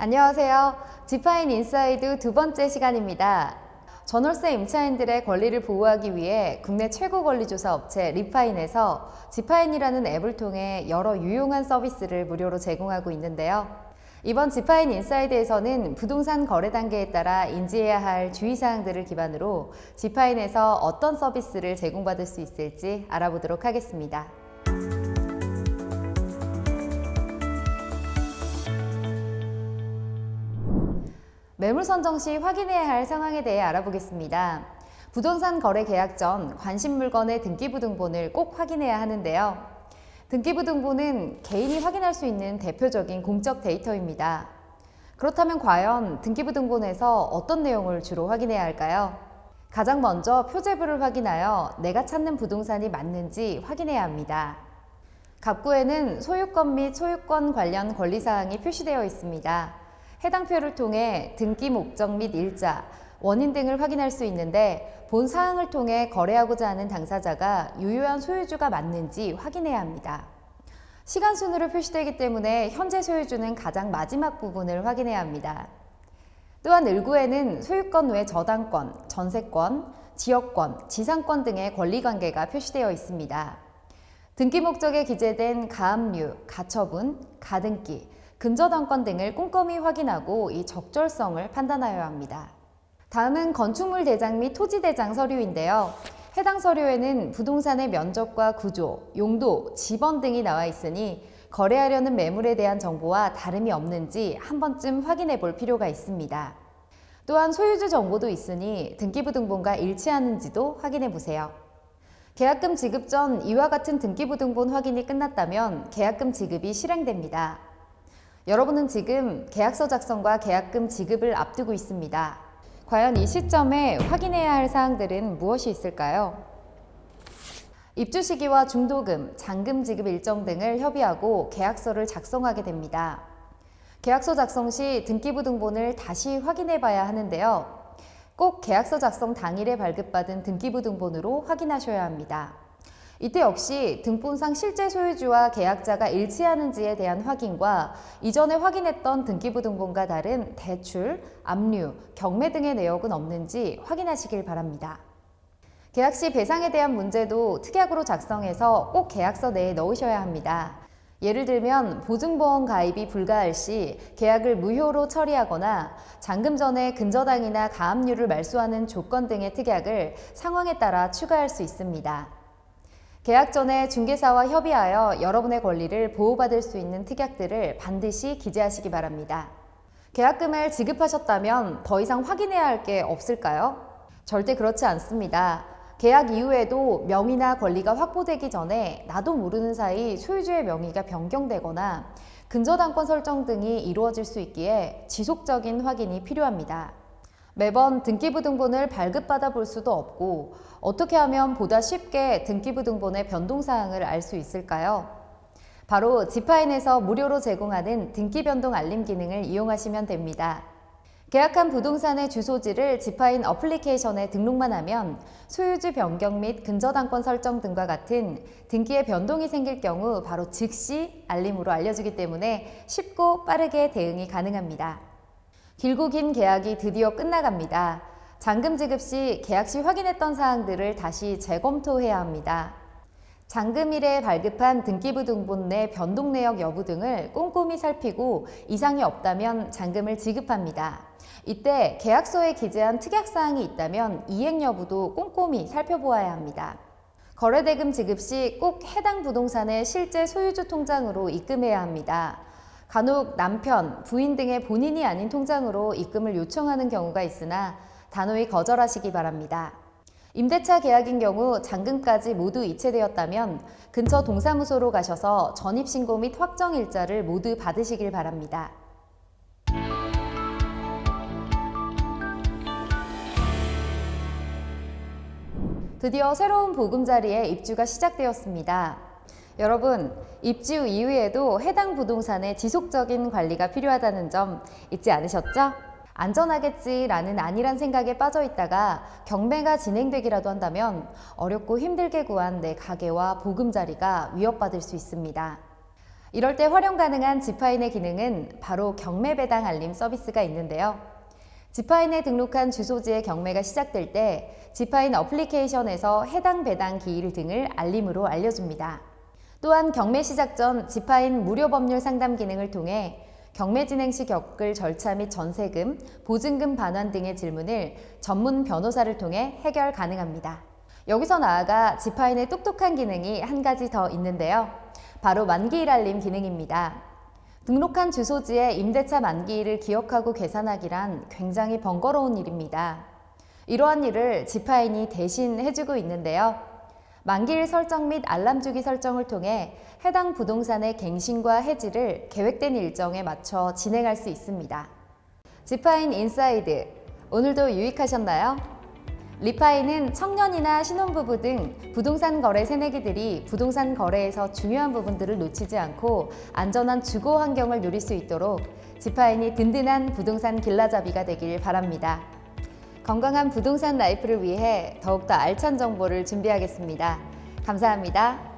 안녕하세요. 지파인 인사이드 두 번째 시간입니다. 전월세 임차인들의 권리를 보호하기 위해 국내 최고 권리조사 업체 리파인에서 지파인이라는 앱을 통해 여러 유용한 서비스를 무료로 제공하고 있는데요. 이번 지파인 인사이드에서는 부동산 거래 단계에 따라 인지해야 할 주의사항들을 기반으로 지파인에서 어떤 서비스를 제공받을 수 있을지 알아보도록 하겠습니다. 매물 선정 시 확인해야 할 상황에 대해 알아보겠습니다. 부동산 거래 계약 전 관심 물건의 등기부등본을 꼭 확인해야 하는데요. 등기부등본은 개인이 확인할 수 있는 대표적인 공적 데이터입니다. 그렇다면 과연 등기부등본에서 어떤 내용을 주로 확인해야 할까요? 가장 먼저 표제부를 확인하여 내가 찾는 부동산이 맞는지 확인해야 합니다. 갑구에는 소유권 및 소유권 관련 권리사항이 표시되어 있습니다. 해당 표를 통해 등기 목적 및 일자, 원인 등을 확인할 수 있는데 본 사항을 통해 거래하고자 하는 당사자가 유효한 소유주가 맞는지 확인해야 합니다. 시간 순으로 표시되기 때문에 현재 소유주는 가장 마지막 부분을 확인해야 합니다. 또한 을구에는 소유권 외 저당권, 전세권, 지역권, 지상권 등의 권리관계가 표시되어 있습니다. 등기 목적에 기재된 가압류, 가처분, 가등기, 근저당권 등을 꼼꼼히 확인하고 이 적절성을 판단하여야 합니다. 다음은 건축물 대장 및 토지 대장 서류인데요. 해당 서류에는 부동산의 면적과 구조, 용도, 지번 등이 나와 있으니 거래하려는 매물에 대한 정보와 다름이 없는지 한 번쯤 확인해 볼 필요가 있습니다. 또한 소유주 정보도 있으니 등기부등본과 일치하는지도 확인해 보세요. 계약금 지급 전 이와 같은 등기부등본 확인이 끝났다면 계약금 지급이 실행됩니다. 여러분은 지금 계약서 작성과 계약금 지급을 앞두고 있습니다. 과연 이 시점에 확인해야 할 사항들은 무엇이 있을까요? 입주 시기와 중도금, 잔금 지급 일정 등을 협의하고 계약서를 작성하게 됩니다. 계약서 작성 시 등기부등본을 다시 확인해 봐야 하는데요. 꼭 계약서 작성 당일에 발급받은 등기부등본으로 확인하셔야 합니다. 이때 역시 등본상 실제 소유주와 계약자가 일치하는지에 대한 확인과 이전에 확인했던 등기부등본과 다른 대출, 압류, 경매 등의 내역은 없는지 확인하시길 바랍니다. 계약 시 배상에 대한 문제도 특약으로 작성해서 꼭 계약서 내에 넣으셔야 합니다. 예를 들면 보증보험 가입이 불가할 시 계약을 무효로 처리하거나 잔금 전에 근저당이나 가압류를 말소하는 조건 등의 특약을 상황에 따라 추가할 수 있습니다. 계약 전에 중개사와 협의하여 여러분의 권리를 보호받을 수 있는 특약들을 반드시 기재하시기 바랍니다. 계약금을 지급하셨다면 더 이상 확인해야 할 게 없을까요? 절대 그렇지 않습니다. 계약 이후에도 명의나 권리가 확보되기 전에 나도 모르는 사이 소유주의 명의가 변경되거나 근저당권 설정 등이 이루어질 수 있기에 지속적인 확인이 필요합니다. 매번 등기부등본을 발급받아 볼 수도 없고 어떻게 하면 보다 쉽게 등기부등본의 변동사항을 알 수 있을까요? 바로 지파인에서 무료로 제공하는 등기변동 알림 기능을 이용하시면 됩니다. 계약한 부동산의 주소지를 지파인 어플리케이션에 등록만 하면 소유주 변경 및 근저당권 설정 등과 같은 등기에 변동이 생길 경우 바로 즉시 알림으로 알려주기 때문에 쉽고 빠르게 대응이 가능합니다. 길고 긴 계약이 드디어 끝나갑니다. 잔금 지급 시 계약 시 확인했던 사항들을 다시 재검토해야 합니다. 잔금일에 발급한 등기부등본 내 변동 내역 여부 등을 꼼꼼히 살피고 이상이 없다면 잔금을 지급합니다. 이때 계약서에 기재한 특약사항이 있다면 이행 여부도 꼼꼼히 살펴보아야 합니다. 거래대금 지급 시 꼭 해당 부동산의 실제 소유주 통장으로 입금해야 합니다. 간혹 남편, 부인 등의 본인이 아닌 통장으로 입금을 요청하는 경우가 있으나 단호히 거절하시기 바랍니다. 임대차 계약인 경우 잔금까지 모두 이체되었다면 근처 동사무소로 가셔서 전입신고 및 확정일자를 모두 받으시길 바랍니다. 드디어 새로운 보금자리에 입주가 시작되었습니다. 여러분, 입지 후 이후에도 해당 부동산의 지속적인 관리가 필요하다는 점 잊지 않으셨죠? 안전하겠지라는 안일한 생각에 빠져 있다가 경매가 진행되기라도 한다면 어렵고 힘들게 구한 내 가게와 보금자리가 위협받을 수 있습니다. 이럴 때 활용 가능한 지파인의 기능은 바로 경매 배당 알림 서비스가 있는데요. 지파인에 등록한 주소지의 경매가 시작될 때 지파인 어플리케이션에서 해당 배당 기일 등을 알림으로 알려줍니다. 또한 경매 시작 전 지파인 무료 법률 상담 기능을 통해 경매 진행 시 겪을 절차 및 전세금, 보증금 반환 등의 질문을 전문 변호사를 통해 해결 가능합니다. 여기서 나아가 지파인의 똑똑한 기능이 한 가지 더 있는데요. 바로 만기일 알림 기능입니다. 등록한 주소지의 임대차 만기일을 기억하고 계산하기란 굉장히 번거로운 일입니다. 이러한 일을 지파인이 대신 해주고 있는데요. 만기일 설정 및 알람 주기 설정을 통해 해당 부동산의 갱신과 해지를 계획된 일정에 맞춰 진행할 수 있습니다. 지파인 인사이드, 오늘도 유익하셨나요? 리파인은 청년이나 신혼부부 등 부동산 거래 새내기들이 부동산 거래에서 중요한 부분들을 놓치지 않고 안전한 주거 환경을 누릴 수 있도록 지파인이 든든한 부동산 길라잡이가 되길 바랍니다. 건강한 부동산 라이프를 위해 더욱더 알찬 정보를 준비하겠습니다. 감사합니다.